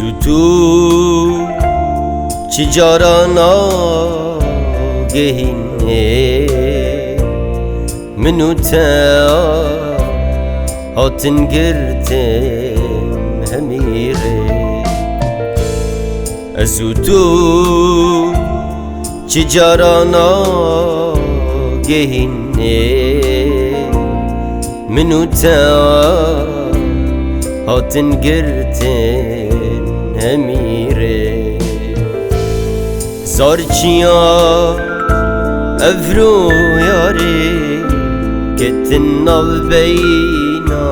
از و تو چی جارانا گهینه منو تا هاتن گرتم همیره از و تو چی جارانا گهینه منو تا هاتن گرتن همیره زارچیا افرو یاری کتن نو بینا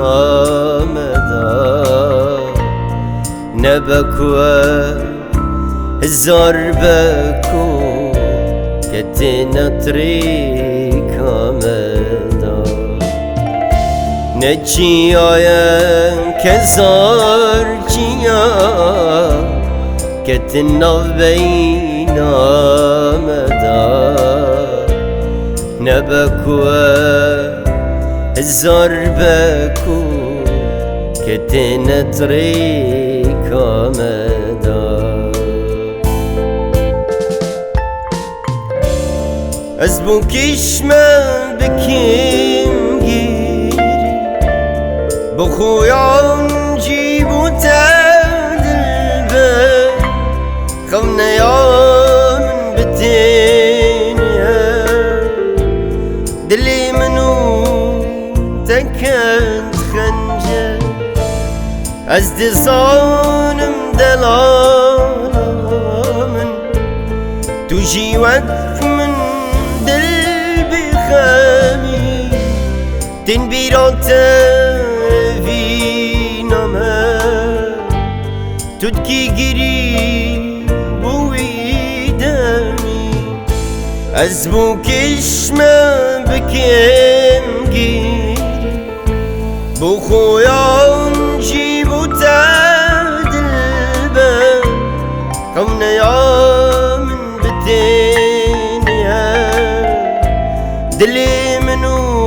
مدا نبکوه هزار بکو کتن طریقا مدا نچی آیم که زارچیا کتن نو بینا مدا نبکوه هزار بکو کتن طریقا مدا از بو کشمم بکیم گیری بخویان جیبو تدل به خم نیامن بتینیه دلی منو تکند خنجر از دزانم دلالا من تو جیوت من دل بخمی تن بیرات وینامه تدکی گیری بوی دمی از بو کشمم بکم گیری بو خویان جیبو تدل به کم نیامن بتینیه دلی منو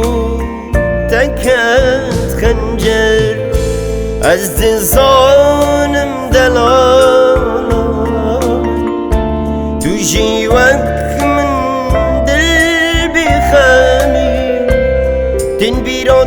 تکند خنجر از دزانم دلالا تو جیوک من دل بخمی تن بیران